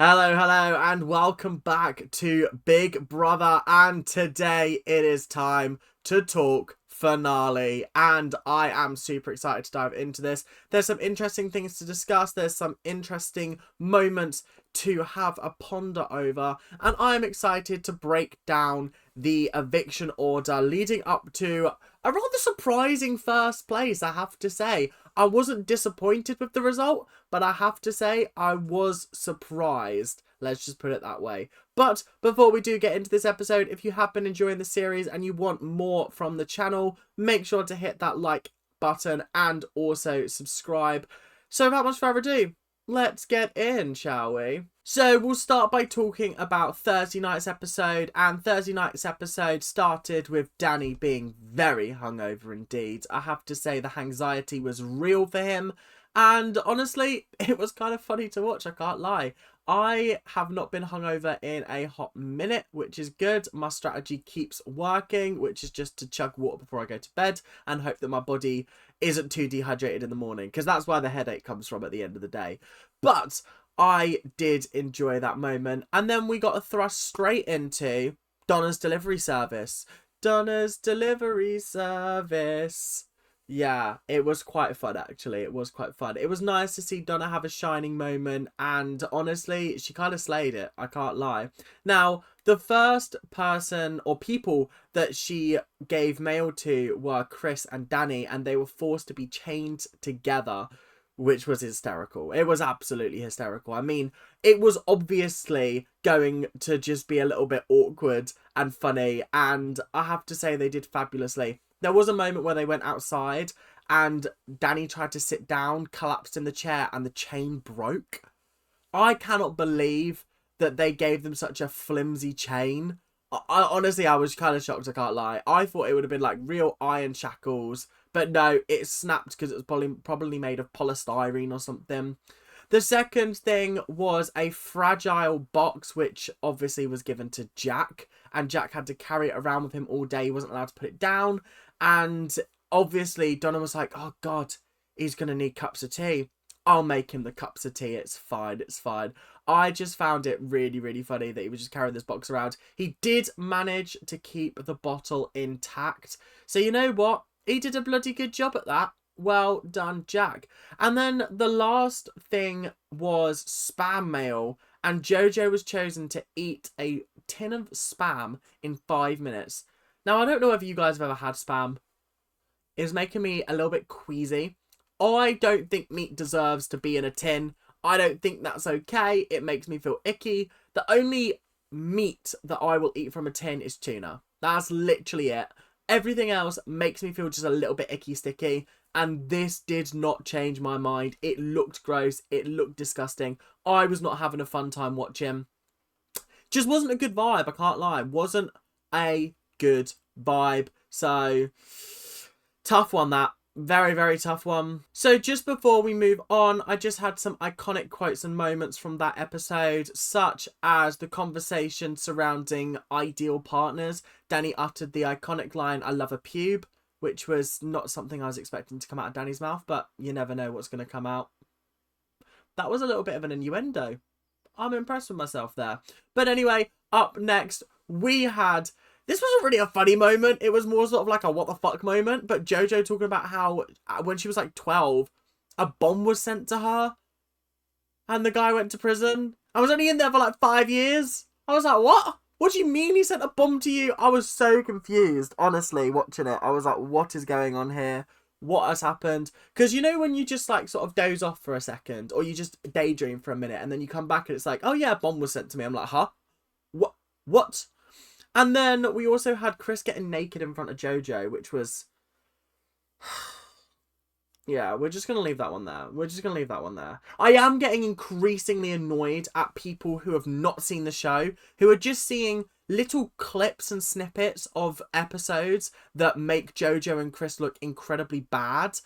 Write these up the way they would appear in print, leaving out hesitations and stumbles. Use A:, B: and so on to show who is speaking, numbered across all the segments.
A: Hello, and welcome back to Big Brother. And today it is time to talk finale. And I am super excited to dive into this. There's some interesting things to discuss, there's some interesting moments to have a ponder over, and I'm excited to break down the eviction order leading up to a rather surprising first place, I have to say. I wasn't disappointed with the result, but I have to say I was surprised. Let's just put it that way. But before we do get into this episode, if you have been enjoying the series and you want more from the channel, make sure to hit that like button and also subscribe. So without much further ado, let's get in, shall we? So we'll start by talking about Thursday night's episode, and Thursday night's episode started with Danny being very hungover indeed. I have to say the anxiety was real for him, and honestly, it was kind of funny to watch, I can't lie. I have not been hungover in a hot minute, which is good. My strategy keeps working, which is just to chug water before I go to bed and hope that my body isn't too dehydrated in the morning, because that's where the headache comes from at the end of the day. But I did enjoy that moment. And then we got a thrust straight into Donna's delivery service. Donna's delivery service. Yeah, it was quite fun, actually. It was quite fun. It was nice to see Donna have a shining moment, and honestly, she kind of slayed it. I can't lie. Now, the first person or people that she gave mail to were Chris and Danny, and they were forced to be chained together, which was hysterical. It was absolutely hysterical. I mean, it was obviously going to just be a little bit awkward and funny, and I have to say they did fabulously. There was a moment where they went outside and Danny tried to sit down, collapsed in the chair, and the chain broke. I cannot believe that they gave them such a flimsy chain. Honestly, I was kind of shocked, I can't lie. I thought it would have been like real iron shackles, but no, it snapped because it was probably made of polystyrene or something. The second thing was a fragile box, which obviously was given to Jack, and Jack had to carry it around with him all day. He wasn't allowed to put it down, and obviously Donna was like, oh god, he's gonna need cups of tea. I'll make him the cups of tea. It's fine. It's fine. I just found it really, really funny that he was just carrying this box around. He did manage to keep the bottle intact. So you know what? He did a bloody good job at that. Well done, Jack. And then the last thing was spam mail. And Jojo was chosen to eat a tin of spam in 5 minutes. Now, I don't know if you guys have ever had spam. It's making me a little bit queasy. I don't think meat deserves to be in a tin. I don't think that's okay. It makes me feel icky. The only meat that I will eat from a tin is tuna. That's literally it. Everything else makes me feel just a little bit icky sticky. And this did not change my mind. It looked gross. It looked disgusting. I was not having a fun time watching. Just wasn't a good vibe, I can't lie. Wasn't a good vibe. So, tough one that. Very, very tough one. So just before we move on, I just had some iconic quotes and moments from that episode, such as the conversation surrounding ideal partners. Danny uttered the iconic line, I love a pube, which was not something I was expecting to come out of Danny's mouth, but you never know what's going to come out. That was a little bit of an innuendo. I'm impressed with myself there. But anyway, up next, we had... This wasn't really a funny moment. It was more sort of like a what the fuck moment. But Jojo talking about how when she was like 12, a bomb was sent to her. And the guy went to prison. I was only in there for like 5 years. I was like, what? What do you mean he sent a bomb to you? I was so confused, honestly, watching it. I was like, what is going on here? What has happened? Because you know when you just like sort of doze off for a second, or you just daydream for a minute, and then you come back and it's like, oh yeah, a bomb was sent to me. I'm like, huh? What? What? And then we also had Chris getting naked in front of Jojo, which was... yeah, we're just going to leave that one there. We're just going to leave that one there. I am getting increasingly annoyed at people who have not seen the show, who are just seeing little clips and snippets of episodes that make Jojo and Chris look incredibly bad,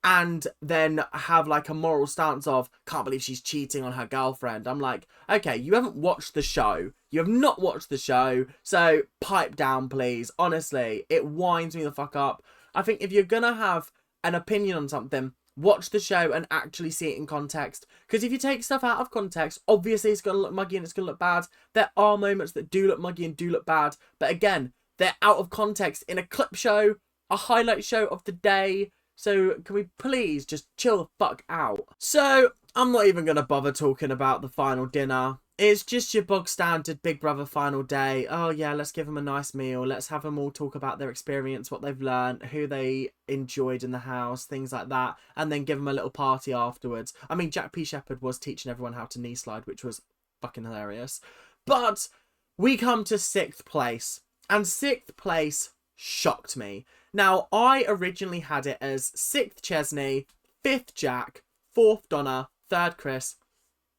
A: and then have like a moral stance of, can't believe she's cheating on her girlfriend. I'm like, okay, you haven't watched the show. You have not watched the show, so pipe down, please. Honestly, it winds me the fuck up. I think if you're gonna have an opinion on something, watch the show and actually see it in context. Because if you take stuff out of context, obviously it's going to look muggy and it's going to look bad. There are moments that do look muggy and do look bad. But again, they're out of context in a clip show, a highlight show of the day. So can we please just chill the fuck out? So I'm not even going to bother talking about the final dinner. It's just your bog standard Big Brother final day. Oh yeah, let's give them a nice meal. Let's have them all talk about their experience, what they've learned, who they enjoyed in the house, things like that. And then give them a little party afterwards. I mean, Jack P. Shepherd was teaching everyone how to knee slide, which was fucking hilarious. But we come to 6th place. And 6th place shocked me. Now, I originally had it as 6th Chesney, 5th Jack, 4th Donna, 3rd Chris,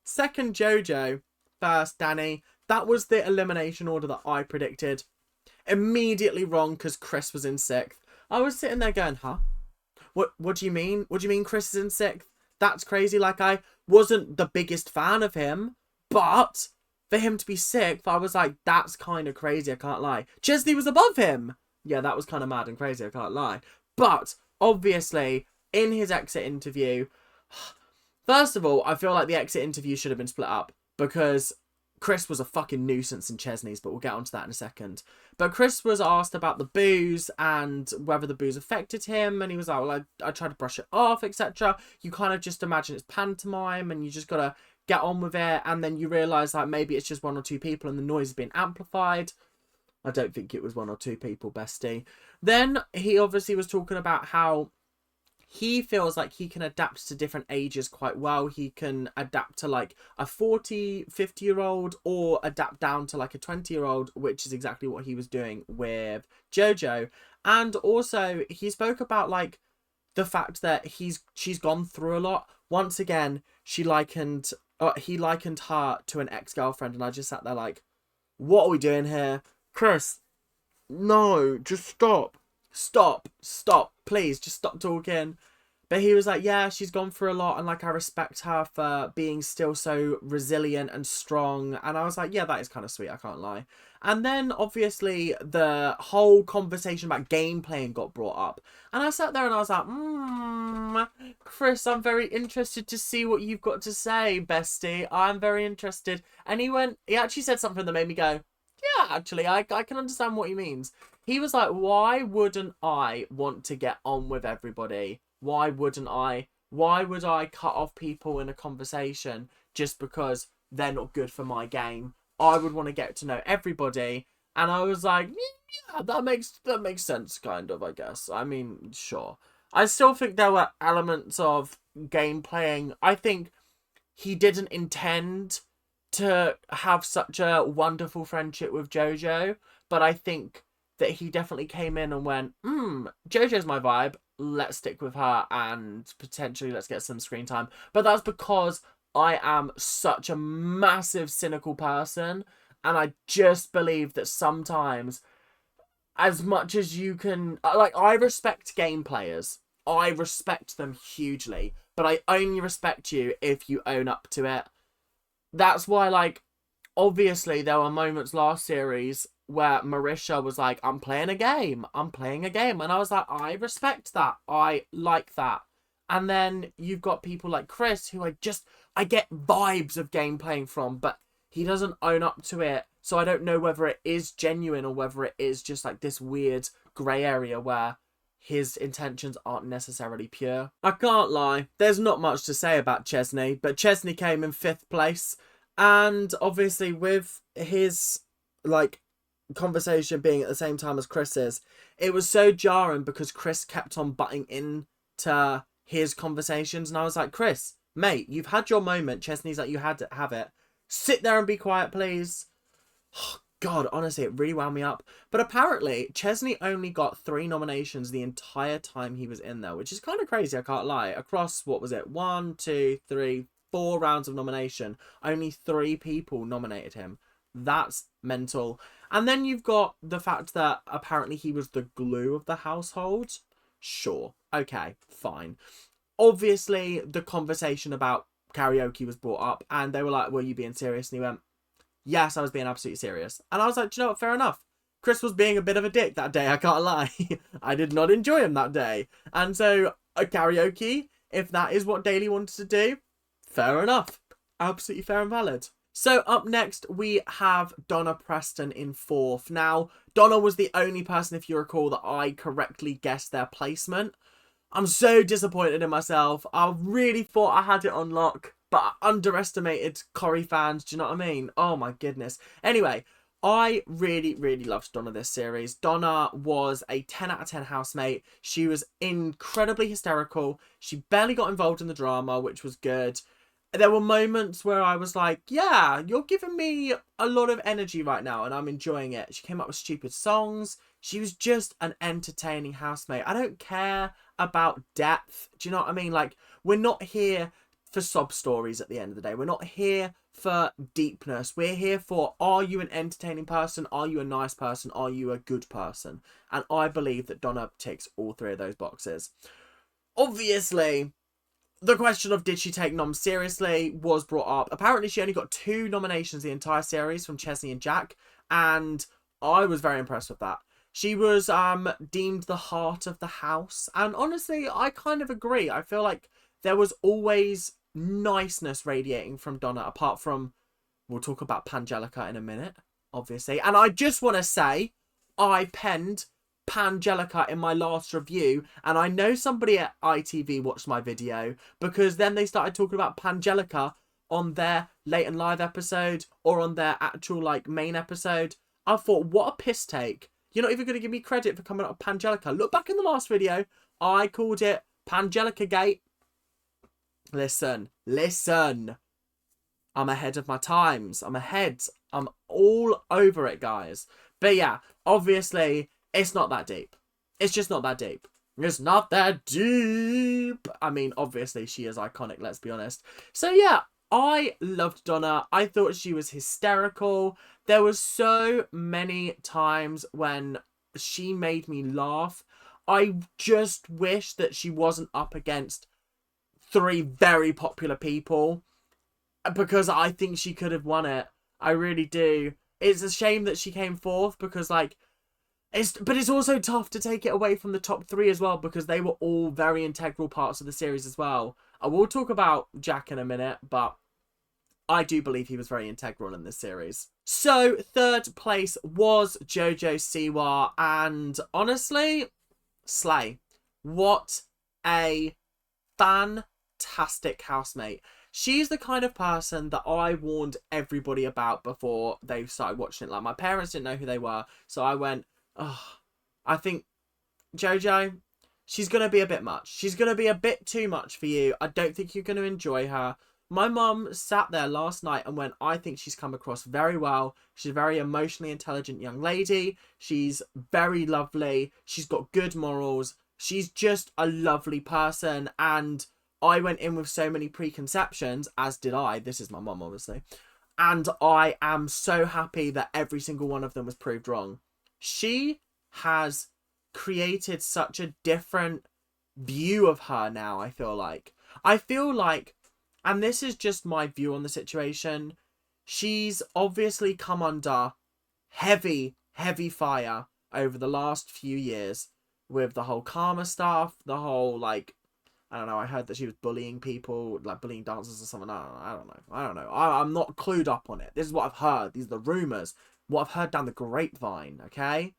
A: 2nd Jojo, 1st Danny. That was the elimination order that I predicted. Immediately wrong because Chris was in 6th. I was sitting there going, huh? What do you mean? What do you mean Chris is in 6th? That's crazy. Like, I wasn't the biggest fan of him, but for him to be 6th, I was like, that's kind of crazy, I can't lie. Chesney was above him. Yeah, that was kind of mad and crazy, I can't lie. But, obviously, in his exit interview, first of all, I feel like the exit interview should have been split up because Chris was a fucking nuisance in Chesney's, but we'll get onto that in a second. But Chris was asked about the booze and whether the booze affected him, and he was like, well, I tried to brush it off, etc. You kind of just imagine it's pantomime, and you just gotta get on with it, and then you realise like maybe it's just 1 or 2 people and the noise is being amplified. I don't think it was 1 or 2 people, bestie. Then he obviously was talking about how he feels like he can adapt to different ages quite well. He can adapt to like a 40, 50-year-old or adapt down to like a 20-year-old, which is exactly what he was doing with Jojo. And also he spoke about like the fact that she's gone through a lot. Once again, he likened her to an ex-girlfriend, and I just sat there like, what are we doing here? Chris, no, just stop. Stop, please, just stop talking. But he was like, yeah, she's gone through a lot, and like I respect her for being still so resilient and strong. And I was like, yeah, that is kind of sweet, I can't lie. And then obviously the whole conversation about game playing got brought up, and I sat there and I was like, Chris, I'm very interested to see what you've got to say, bestie. I'm very interested. And he actually said something that made me go, yeah, actually, I can understand what he means. He was like, why wouldn't I want to get on with everybody? Why wouldn't I? Why would I cut off people in a conversation just because they're not good for my game? I would want to get to know everybody. And I was like, yeah, that makes sense, kind of, I guess. I mean, sure. I still think there were elements of game playing. I think he didn't intend to have such a wonderful friendship with Jojo, but I think that he definitely came in and went, Jojo's my vibe, let's stick with her and potentially let's get some screen time. But that's because I am such a massive cynical person, and I just believe that sometimes, as much as you can, like, I respect game players, I respect them hugely, but I only respect you if you own up to it. That's why, like, obviously there were moments last series where Marisha was like, I'm playing a game. And I was like, I respect that. I like that. And then you've got people like Chris, who I get vibes of game playing from, but he doesn't own up to it. So I don't know whether it is genuine or whether it is just like this weird grey area where his intentions aren't necessarily pure. I can't lie, there's not much to say about Chesney, but Chesney came in 5th place. And obviously with his, like, conversation being at the same time as Chris's, it was so jarring because Chris kept on butting into his conversations. And I was like, Chris, mate, you've had your moment. Chesney's like, you had to have it. Sit there and be quiet, please. Oh, God, honestly, it really wound me up. But apparently, Chesney only got 3 nominations the entire time he was in there, which is kind of crazy, I can't lie. Across, what was it, 1, 2, 3, 4 rounds of nomination, only 3 people nominated him. That's mental. And then you've got the fact that apparently he was the glue of the household. Sure, okay, fine. Obviously, the conversation about karaoke was brought up, and they were like, were you being serious? And he went, yes, I was being absolutely serious. And I was like, do you know what, fair enough. Chris was being a bit of a dick that day, I can't lie. I did not enjoy him that day. And so, karaoke, If that is what Daly wanted to do, fair enough. Absolutely fair and valid. So up next, we have Donna Preston in 4th. Now, Donna was the only person, if you recall, that I correctly guessed their placement. I'm so disappointed in myself. I really thought I had it on lock, but I underestimated Corrie fans. Do you know what I mean? Oh my goodness. Anyway, I really, really loved Donna this series. Donna was a 10 out of 10 housemate. She was incredibly hysterical. She barely got involved in the drama, which was good. There were moments where I was like, yeah, you're giving me a lot of energy right now and I'm enjoying it. She came up with stupid songs. She was just an entertaining housemate. I don't care about depth. Do you know what I mean? Like, we're not here for sob stories at the end of the day. We're not here for deepness. We're here for, are you an entertaining person? Are you a nice person? Are you a good person? And I believe that Donna ticks all 3 of those boxes. Obviously, the question of did she take noms seriously was brought up. Apparently, she only got 2 nominations the entire series from Chesney and Jack, and I was very impressed with that. She was deemed the heart of the house, and honestly, I kind of agree. I feel like there was always niceness radiating from Donna, apart from, we'll talk about Pangelica in a minute, obviously. And I just want to say, I penned Pangelica in my last review, and I know somebody at ITV watched my video, because then they started talking about Pangelica on their late and live episode or on their actual like main episode. I thought, what a piss take. You're not even going to give me credit for coming up with Pangelica. Look back in the last video, I called it Pangelica Gate. Listen, I'm ahead of my times. I'm ahead. I'm all over it, guys. But yeah, obviously, it's not that deep. It's just not that deep. It's not that deep. I mean, obviously, she is iconic, let's be honest. So yeah, I loved Donna. I thought she was hysterical. There was so many times when she made me laugh. I just wish that she wasn't up against 3 very popular people, because I think she could have won it. I really do. It's a shame that she came 4th, because like, but it's also tough to take it away from the top 3 as well, because they were all very integral parts of the series as well. I will talk about Jack in a minute, but I do believe he was very integral in this series. So 3rd place was Jojo Siwa, and honestly, slay. What a fantastic housemate. She's the kind of person that I warned everybody about before they started watching it. Like, my parents didn't know who they were, so I went, oh, I think Jojo, she's going to be a bit much. She's going to be a bit too much for you. I don't think you're going to enjoy her. My mum sat there last night and went, I think she's come across very well. She's a very emotionally intelligent young lady. She's very lovely. She's got good morals. She's just a lovely person. And I went in with so many preconceptions, as did I. This is my mum, obviously. And I am so happy that every single one of them was proved wrong. She has created such a different view of her now, I feel like. And this is just my view on the situation, she's obviously come under heavy, heavy fire over the last few years with the whole karma stuff, the whole, like, I don't know, I heard that she was bullying people, like bullying dancers or something. I don't know. I'm not clued up on it. This is what I've heard. These are the rumours. What I've heard down the grapevine, okay?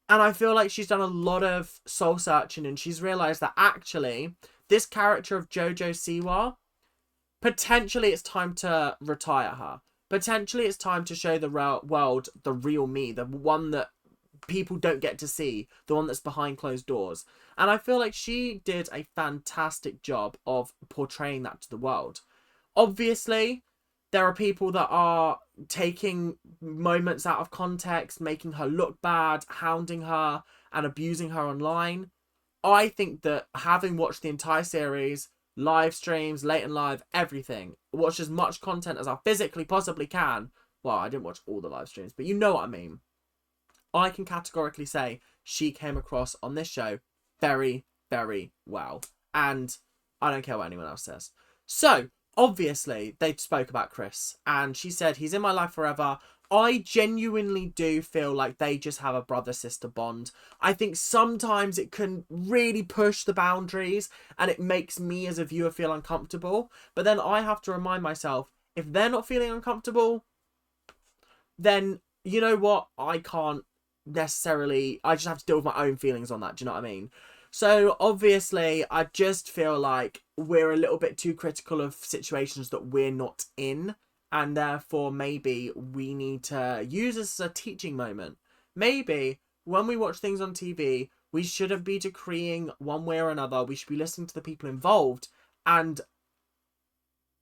A: And I feel like she's done a lot of soul searching, and she's realised that actually this character of Jojo Siwa, potentially it's time to retire her. Potentially it's time to show the world the real me, the one that people don't get to see, the one that's behind closed doors. And I feel like she did a fantastic job of portraying that to the world. Obviously, there are people that are taking moments out of context, making her look bad, hounding her and abusing her online. I think that having watched the entire series, live streams, late and live, everything, watch as much content as I physically possibly can. Well, I didn't watch all the live streams, but you know what I mean. I can categorically say she came across on this show very, very well. And I don't care what anyone else says. So, obviously they spoke about Chris, and she said he's in my life forever. I genuinely do feel like they just have a brother-sister bond. I think sometimes it can really push the boundaries and it makes me as a viewer feel uncomfortable. But then I have to remind myself, if they're not feeling uncomfortable, then you know what? I can't necessarily... I just have to deal with my own feelings on that. Do you know what I mean? So obviously, I just feel like we're a little bit too critical of situations that we're not in. And therefore, maybe we need to use this as a teaching moment. Maybe when we watch things on TV, we shouldn't be decreeing one way or another. We should be listening to the people involved and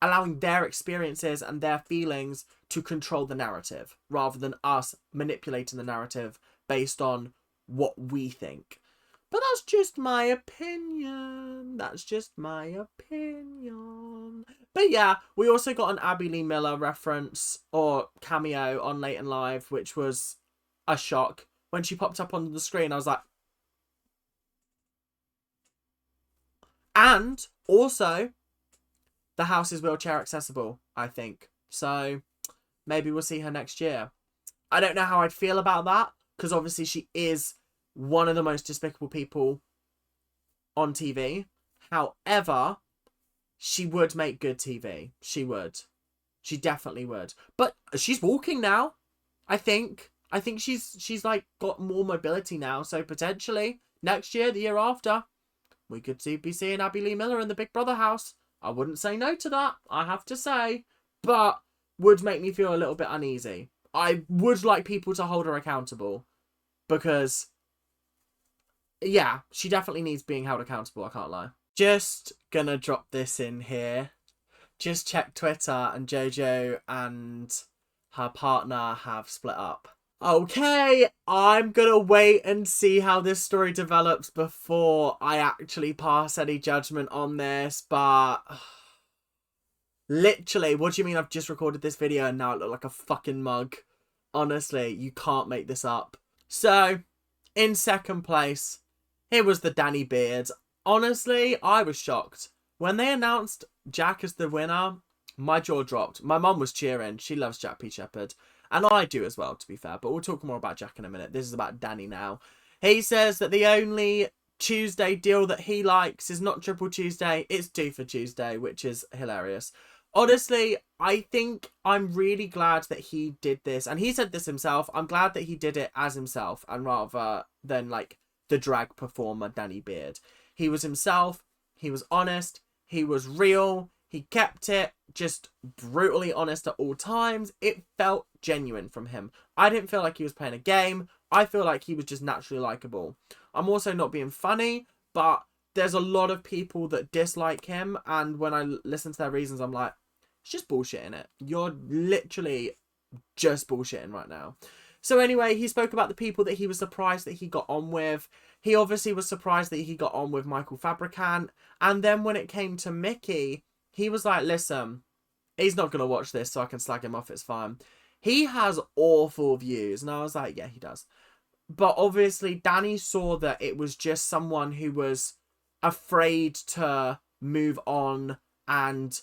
A: allowing their experiences and their feelings to control the narrative, rather than us manipulating the narrative based on what we think. But that's just my opinion. That's just my opinion. But yeah, we also got an Abby Lee Miller reference or cameo on Late and Live, which was a shock. When she popped up on the screen, I was like... And also, the house is wheelchair accessible, I think. So maybe we'll see her next year. I don't know how I'd feel about that, because obviously she is one of the most despicable people on TV. However, she would make good TV. She would. She definitely would. But she's walking now, I think. I think she's like got more mobility now. So potentially next year, the year after, we could be seeing Abby Lee Miller in the Big Brother house. I wouldn't say no to that, I have to say. But would make me feel a little bit uneasy. I would like people to hold her accountable. Because... yeah, she definitely needs being held accountable, I can't lie. Just gonna drop this in here. Just check Twitter and Jojo and her partner have split up. Okay, I'm gonna wait and see how this story develops before I actually pass any judgment on this, but... literally, what do you mean I've just recorded this video and now it look like a fucking mug? Honestly, you can't make this up. So, in second place... it was the Danny Beard. Honestly, I was shocked. When they announced Jack as the winner, my jaw dropped. My mum was cheering. She loves Jack P. Shepherd. And I do as well, to be fair. But we'll talk more about Jack in a minute. This is about Danny now. He says that the only Tuesday deal that he likes is not Triple Tuesday. It's 2 for Tuesday, which is hilarious. Honestly, I think I'm really glad that he did this. And he said this himself. I'm glad that he did it as himself. And rather than, like, the drag performer Danny Beard. He was himself, he was honest, he was real, he kept it just brutally honest at all times. It felt genuine from him. I didn't feel like he was playing a game. I feel like he was just naturally likable. I'm also not being funny, but there's a lot of people that dislike him, and when I listen to their reasons, I'm like, it's just bullshitting it. You're literally just bullshitting right now. So anyway, he spoke about the people that he was surprised that he got on with. He obviously was surprised that he got on with Michael Fabricant. And then when it came to Mickey, he was like, listen, he's not going to watch this, so I can slag him off, it's fine. He has awful views. And I was like, yeah, he does. But obviously, Danny saw that it was just someone who was afraid to move on and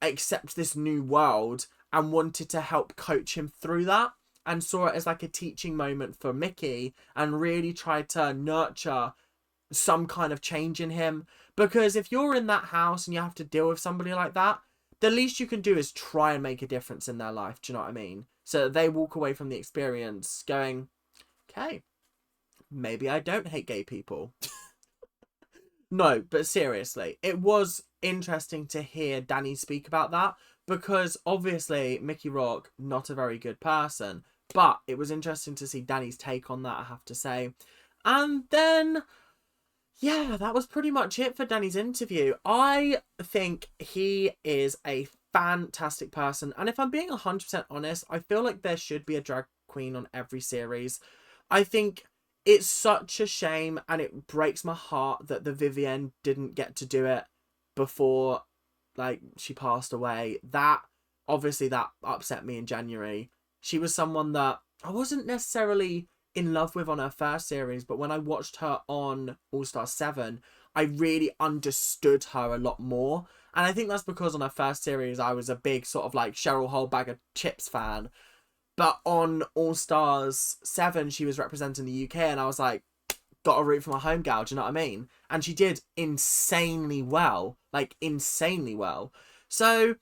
A: accept this new world and wanted to help coach him through that. And saw it as like a teaching moment for Mickey and really tried to nurture some kind of change in him. Because if you're in that house and you have to deal with somebody like that, the least you can do is try and make a difference in their life. Do you know what I mean? So that they walk away from the experience going, okay, maybe I don't hate gay people. No, but seriously, it was interesting to hear Danny speak about that. Because obviously Mickey Rourke, not a very good person. But it was interesting to see Danny's take on that, I have to say. And then, yeah, that was pretty much it for Danny's interview. I think he is a fantastic person. And if I'm being 100% honest, I feel like there should be a drag queen on every series. I think it's such a shame and it breaks my heart that the Vivienne didn't get to do it before, like, she passed away. That, obviously, that upset me in January. She was someone that I wasn't necessarily in love with on her first series, but when I watched her on All Star 7, I really understood her a lot more. And I think that's because on her first series, I was a big sort of like Cheryl Whole Bag of Chips fan. But on All Stars 7, she was representing the UK, and I was like, got to root for my home gal, do you know what I mean? And she did insanely well. Like, insanely well. So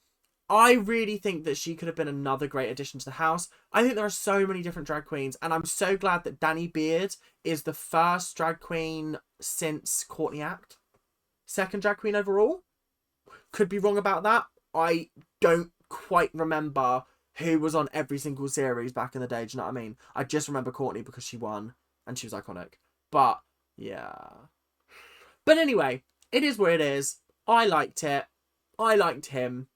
A: I really think that she could have been another great addition to the house. I think there are so many different drag queens, and I'm so glad that Danny Beard is the first drag queen since Courtney Act. Second drag queen overall. Could be wrong about that. I don't quite remember who was on every single series back in the day, do you know what I mean? I just remember Courtney because she won, and she was iconic. But, yeah. But anyway, it is what it is. I liked it. I liked him.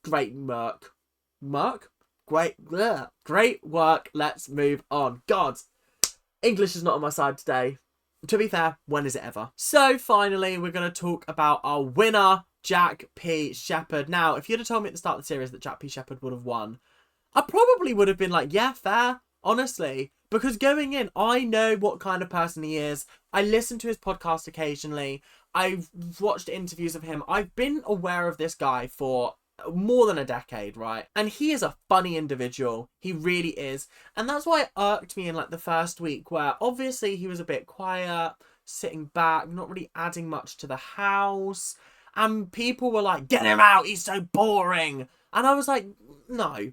A: Great work. Great work. Let's move on. God, English is not on my side today. To be fair, when is it ever? So finally, we're going to talk about our winner, Jack P. Shepherd. Now, if you'd have told me at the start of the series that Jack P. Shepherd would have won, I probably would have been like, yeah, fair, honestly. Because going in, I know what kind of person he is. I listen to his podcast occasionally. I've watched interviews of him. I've been aware of this guy for more than a decade, right? And he is a funny individual. He really is. And that's why it irked me in like the first week, where obviously he was a bit quiet, sitting back, not really adding much to the house. And people were like, get him out, he's so boring. And I was like, no,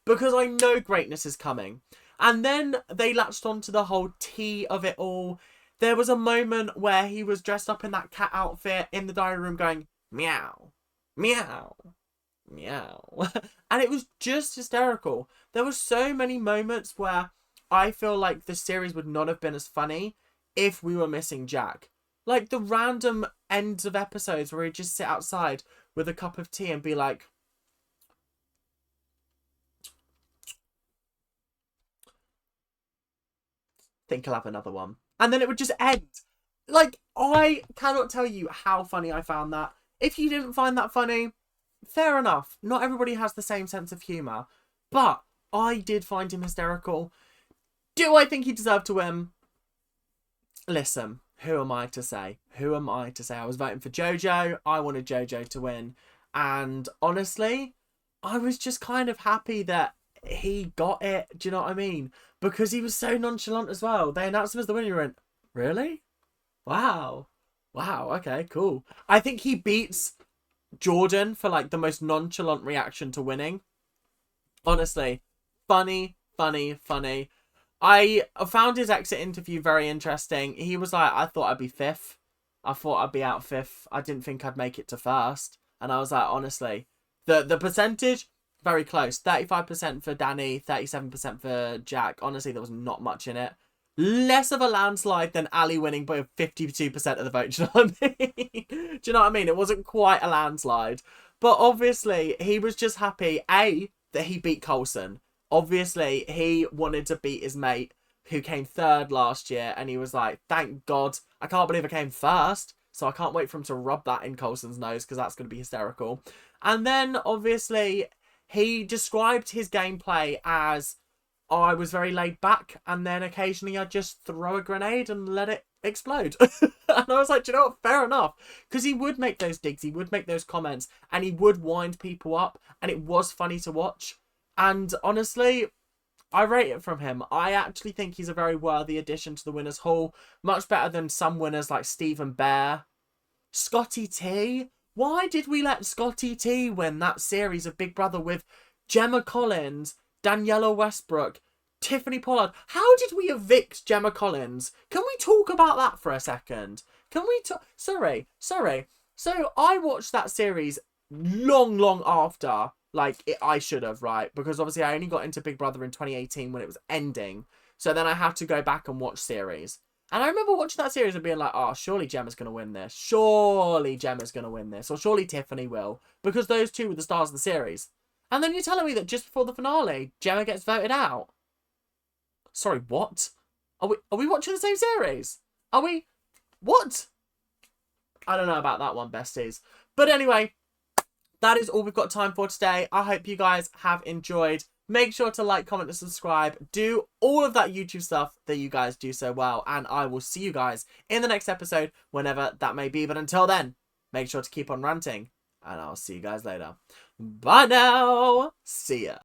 A: because I know greatness is coming. And then they latched onto the whole tea of it all. There was a moment where he was dressed up in that cat outfit in the diary room going, meow, meow, meow. And it was just hysterical. There were so many moments where I feel like the series would not have been as funny if we were missing Jack. Like the random ends of episodes where he'd just sit outside with a cup of tea and be like, think I'll have another one. And then it would just end. Like, I cannot tell you how funny I found that. If you didn't find that funny, fair enough. Not everybody has the same sense of humour. But I did find him hysterical. Do I think he deserved to win? Listen, who am I to say? Who am I to say? I was voting for Jojo. I wanted Jojo to win. And honestly, I was just kind of happy that he got it. Do you know what I mean? Because he was so nonchalant as well. They announced him as the winner. You went, really? Wow. Wow, okay, cool. I think he beats Jordan for like the most nonchalant reaction to winning. Honestly, funny. I found his exit interview very interesting. He was like, I thought I'd be fifth. I thought I'd be out fifth. I didn't think I'd make it to first. And I was like, honestly, the percentage, very close. 35% for Danny, 37% for Jack. Honestly, there was not much in it. Less of a landslide than Ali winning by 52% of the vote. Do you know what I mean? Do you know what I mean? It wasn't quite a landslide. But obviously, he was just happy, A, that he beat Coulson. Obviously, he wanted to beat his mate who came third last year. And he was like, thank God. I can't believe I came first. So I can't wait for him to rub that in Coulson's nose because that's going to be hysterical. And then, obviously, he described his gameplay as, oh, I was very laid back, and then occasionally I'd just throw a grenade and let it explode. And I was like, do you know what? Fair enough. Because he would make those digs, he would make those comments, and he would wind people up, and it was funny to watch. And honestly, I rate it from him. I actually think he's a very worthy addition to the Winners' Hall. Much better than some winners like Stephen Bear. Scotty T. Why did we let Scotty T win that series of Big Brother with Gemma Collins, Daniela Westbrook, Tiffany Pollard? How did we evict Gemma Collins? Can we talk about that for a second? Can we talk? Sorry. So I watched that series long after, I should have, right? Because obviously I only got into Big Brother in 2018 when it was ending. So then I had to go back and watch series. And I remember watching that series and being like, oh, surely Gemma's going to win this. Surely Gemma's going to win this. Or surely Tiffany will. Because those two were the stars of the series. And then you're telling me that just before the finale, Gemma gets voted out. Sorry, what? Are we watching the same series? Are we? What? I don't know about that one, besties. But anyway, that is all we've got time for today. I hope you guys have enjoyed. Make sure to like, comment, and subscribe. Do all of that YouTube stuff that you guys do so well. And I will see you guys in the next episode, whenever that may be. But until then, make sure to keep on ranting. and I'll see you guys later. Bye now. See ya.